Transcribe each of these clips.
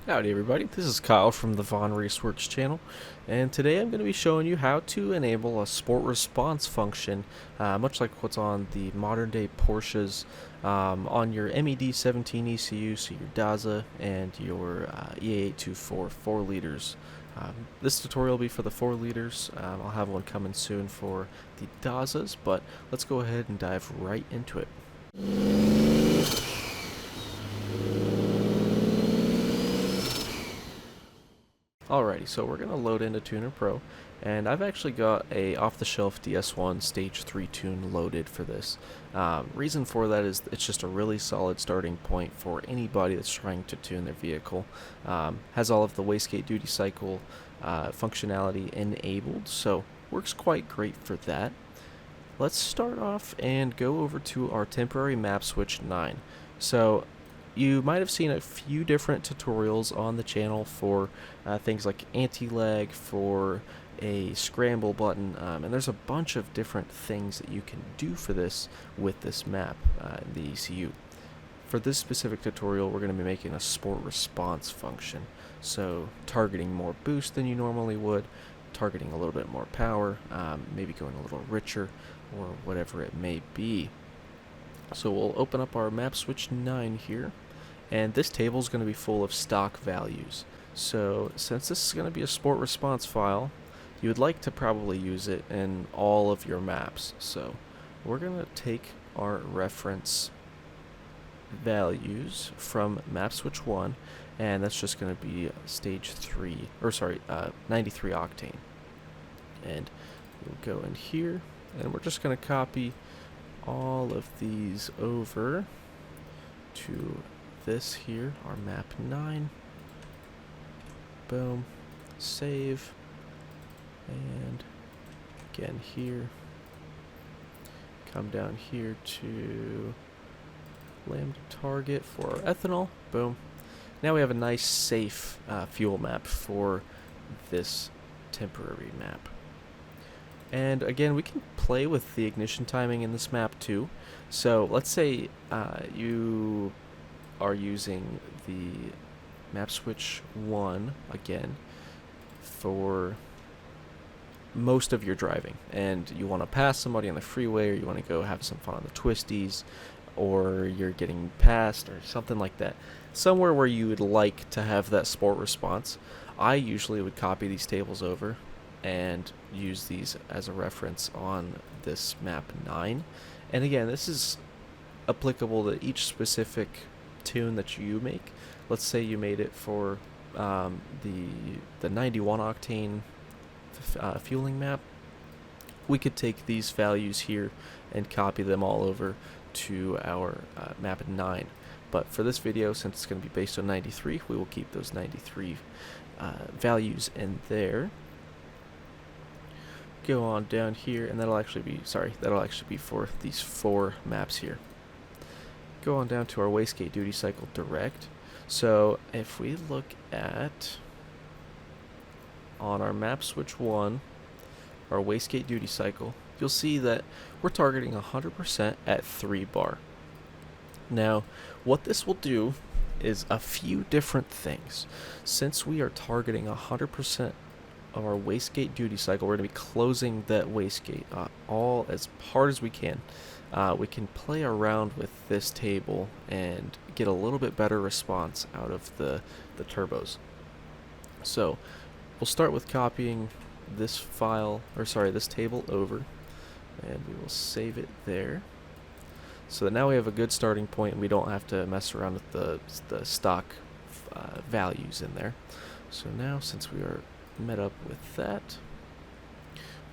Howdy everybody, this is Kyle from the Von Raceworks channel, and today I'm going to be showing you how to enable a sport response function, much like what's on the modern day Porsches, on your MED17 ECU, so your DAZA and your E824 4 liters. This tutorial will be for the 4 liters. I'll have one coming soon for the DAZAs, but let's go ahead and dive right into it. Alrighty, so we're going to load into Tuner Pro, and I've actually got a off-the-shelf DS1 Stage 3 tune loaded for this. Reason for that is it's just a really solid starting point for anybody that's trying to tune their vehicle. Has all of the wastegate duty cycle functionality enabled, so works quite great for that. Let's start off and go over to our temporary map switch 9. So you might have seen a few different tutorials on the channel for things like anti-lag, for a scramble button, and there's a bunch of different things that you can do for this with this map, the ECU. For this specific tutorial, we're going to be making a sport response function, so targeting more boost than you normally would, targeting a little bit more power, maybe going a little richer, or whatever it may be. So we'll open up our map switch 9 here, and this table is going to be full of stock values. So since this is going to be a sport response file, you would like to probably use it in all of your maps. So we're going to take our reference values from map switch 1, and that's just going to be stage 3, or sorry, 93 octane. And we'll go in here, and we're just going to copy all of these over to this here, our map 9. Boom, save, and again here, come down here to lambda target for our ethanol. Boom. Now we have a nice safe fuel map for this temporary map. And again, we can play with the ignition timing in this map too. So let's say you are using the map switch 1 again for most of your driving, and you want to pass somebody on the freeway, or you want to go have some fun on the twisties, or you're getting passed or something like that, somewhere where you would like to have that sport response. I usually would copy these tables over and use these as a reference on this map 9. And again, this is applicable to each specific tune that you make. Let's say you made it for the 91 octane fueling map. We could take these values here and copy them all over to our map 9. But for this video, since it's going to be based on 93, we will keep those 93 values in there. Go on down here, and that'll actually be for these 4 maps here. Go on down to our wastegate duty cycle direct. So if we look at on our map switch 1, our wastegate duty cycle, you'll see that we're targeting 100% at 3 bar. Now, what this will do is a few different things. Since we are targeting 100% of our wastegate duty cycle, we're going to be closing that wastegate all as hard as we can. We can play around with this table and get a little bit better response out of the turbos. So we'll start with copying this this table over, and we will save it there. So that now we have a good starting point, and we don't have to mess around with the stock values in there. So now, since we are met up with that,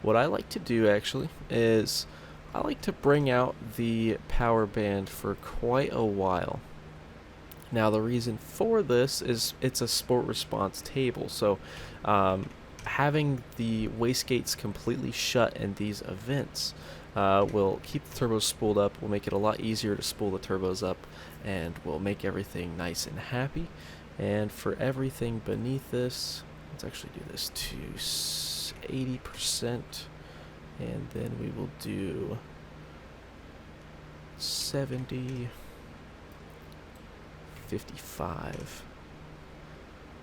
what I like to do actually is I like to bring out the power band for quite a while. Now the reason for this is it's a sport response table, so having the wastegates completely shut in these events will keep the turbos spooled up, will make it a lot easier to spool the turbos up, and will make everything nice and happy. And for everything beneath this, let's actually do this to 80%, and then we will do 70, 55,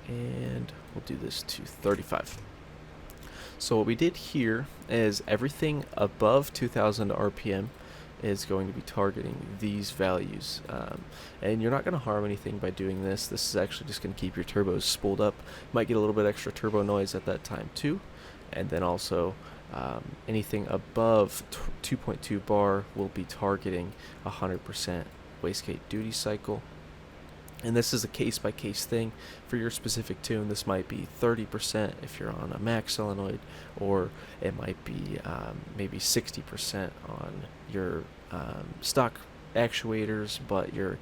and we'll do this to 35. So what we did here is everything above 2000 RPM is going to be targeting these values, and you're not going to harm anything by doing this. This is actually just going to keep your turbos spooled up. Might get a little bit extra turbo noise at that time too, and then also anything above 2.2 bar will be targeting 100% wastegate duty cycle. And this is a case-by-case thing for your specific tune. This might be 30% if you're on a max solenoid, or it might be maybe 60% on your stock actuators, but you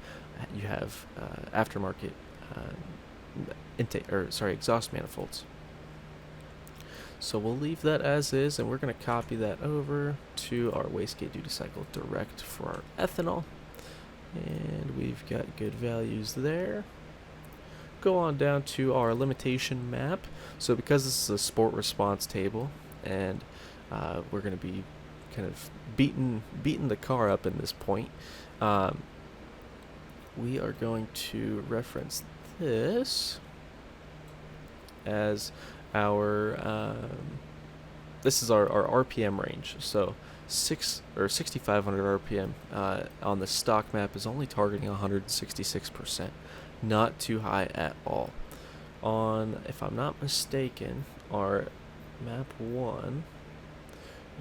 have aftermarket exhaust manifolds. So we'll leave that as is, and we're going to copy that over to our wastegate duty cycle direct for our ethanol. And we've got good values there. Go on down to our limitation map. So because this is a sport response table, and we're going to be kind of beating the car up in this point, we are going to reference this as our this is our RPM range. So 6,500 RPM on the stock map is only targeting 166%, not too high at all. On, if I'm not mistaken, our map 1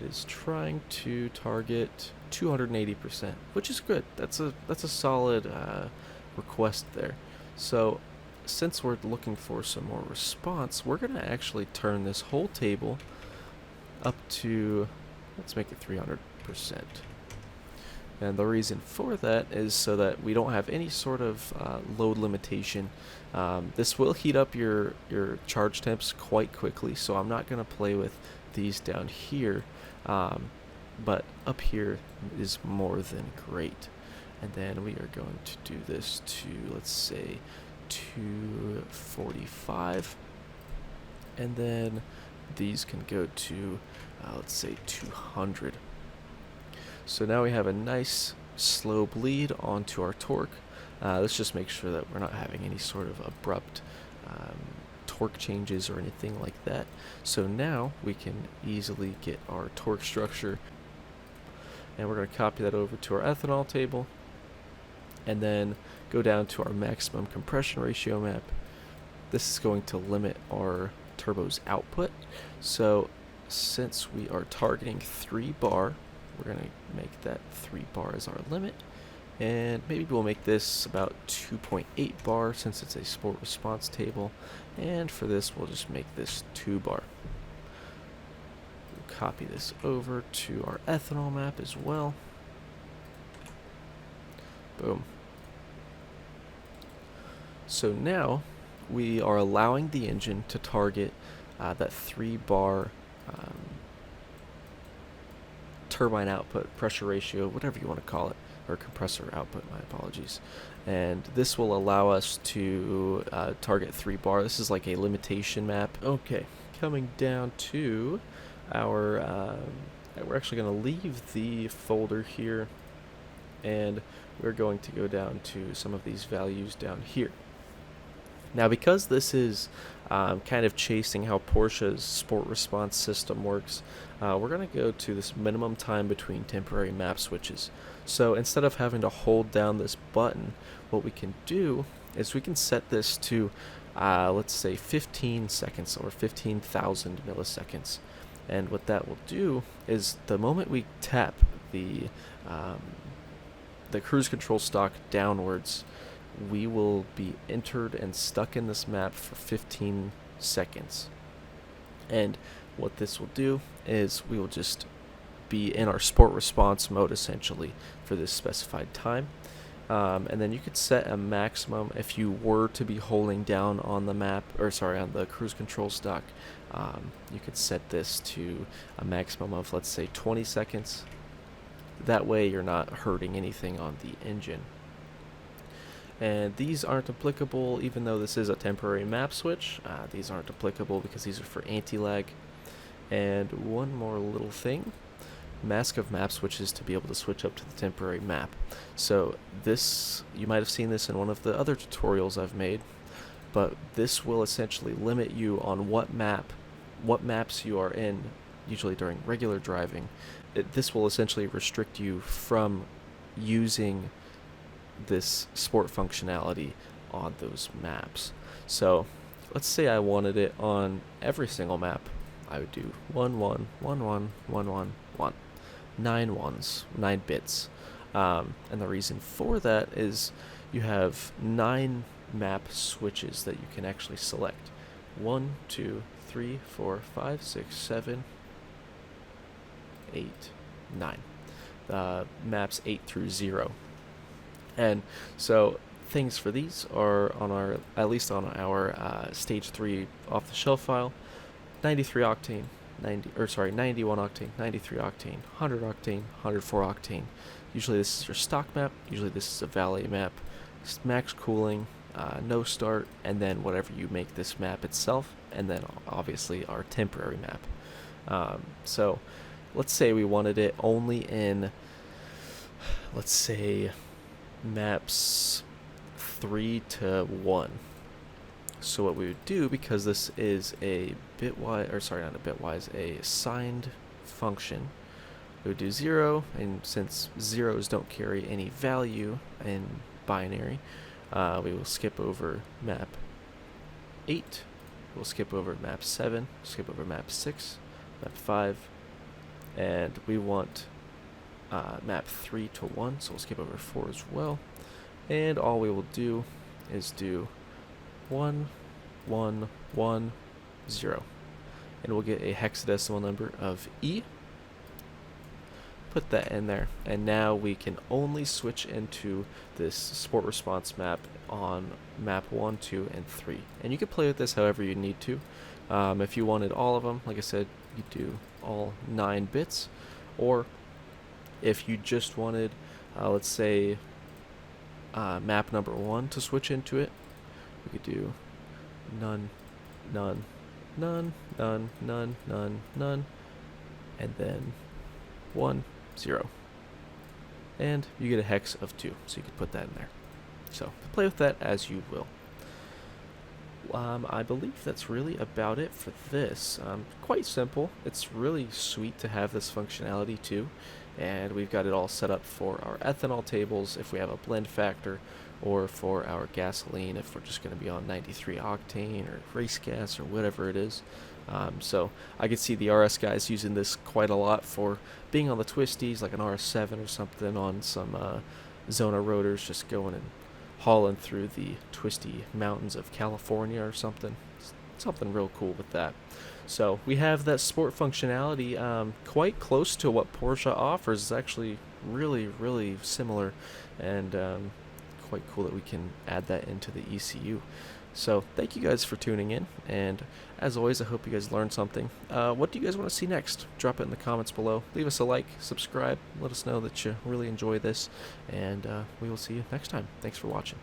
is trying to target 280%, which is good. That's a solid request there. So since we're looking for some more response, we're going to actually turn this whole table up to, let's make it 300%. And the reason for that is so that we don't have any sort of load limitation. This will heat up your charge temps quite quickly, so I'm not going to play with these down here, but up here is more than great. And then we are going to do this to, let's say, 245, and then these can go to let's say 200. So now we have a nice slow bleed onto our torque. Let's just make sure that we're not having any sort of abrupt torque changes or anything like that. So now we can easily get our torque structure, and we're going to copy that over to our ethanol table, and then go down to our maximum compression ratio map. This is going to limit our turbo's output. So since we are targeting 3 bar, we're going to make that 3 bar as our limit, and maybe we'll make this about 2.8 bar since it's a sport response table, and for this we'll just make this 2 bar. We'll copy this over to our ethanol map as well. Boom. So now we are allowing the engine to target that 3 bar turbine output, pressure ratio, whatever you want to call it, or compressor output, my apologies. And this will allow us to target 3 bar. This is like a limitation map. Okay, coming down to our, we're actually going to leave the folder here, and we're going to go down to some of these values down here. Now, because this is kind of chasing how Porsche's sport response system works, we're going to go to this minimum time between temporary map switches. So instead of having to hold down this button, what we can do is we can set this to, let's say, 15 seconds or 15,000 milliseconds. And what that will do is the moment we tap the cruise control stalk downwards, we will be entered and stuck in this map for 15 seconds. And what this will do is we will just be in our sport response mode essentially for this specified time. And then you could set a maximum if you were to be holding down on the map, or sorry, on the cruise control stalk. You could set this to a maximum of, let's say, 20 seconds. That way you're not hurting anything on the engine. And these aren't applicable, even though this is a temporary map switch. These aren't applicable because these are for anti-lag. And one more little thing, mask of map switches to be able to switch up to the temporary map. So this, you might have seen this in one of the other tutorials I've made. but this will essentially limit you on what maps you are in, usually during regular driving. This will essentially restrict you from using this sport functionality on those maps. So let's say I wanted it on every single map. I would do 1 1 1 1 1 1 1, 9 ones, 9 bits. And the reason for that is you have 9 map switches that you can actually select. 1 2 3 4 5 6 7 8 9. Maps 8 through 0. And so things for these are on our, at least on our stage 3 off the shelf file: 93 octane, 91 octane, 93 octane, 100 octane, 104 octane. Usually this is your stock map, usually this is a valet map, max cooling, no start, and then whatever you make this map itself, and then obviously our temporary map. So let's say we wanted it only in, let's say, maps 3 to 1. So what we would do, because this is a bitwise, or sorry, not a bitwise, a assigned function, we would do 0, and since zeros don't carry any value in binary, we will skip over map 8, we'll skip over map 7, skip over map 6, map 5, and we want map 3 to 1, so we'll skip over 4 as well. And all we will do is do 1 1 1 0, and we'll get a hexadecimal number of E. Put that in there, and now we can only switch into this sport response map on map 1, 2, and 3. And you can play with this however you need to. If you wanted all of them, like I said, you do all 9 bits, or if you just wanted, let's say, map number 1 to switch into it, we could do none, none, none, none, none, none, none, and then 1 0, and you get a hex of 2, so you can put that in there. So play with that as you will. I believe that's really about it for this. Quite simple. It's really sweet to have this functionality too, and we've got it all set up for our ethanol tables if we have a blend factor, or for our gasoline if we're just going to be on 93 octane or race gas or whatever it is. So I could see the RS guys using this quite a lot for being on the twisties, like an RS7 or something, on some Zona rotors, just going and hauling through the twisty mountains of California or something. Something real cool with that. So we have that sport functionality, quite close to what Porsche offers. It's actually really, really similar, and quite cool that we can add that into the ECU. So thank you guys for tuning in, and as always, I hope you guys learned something. What do you guys want to see next? Drop it in the comments below. Leave us a like, subscribe, let us know that you really enjoy this, and we will see you next time. Thanks for watching.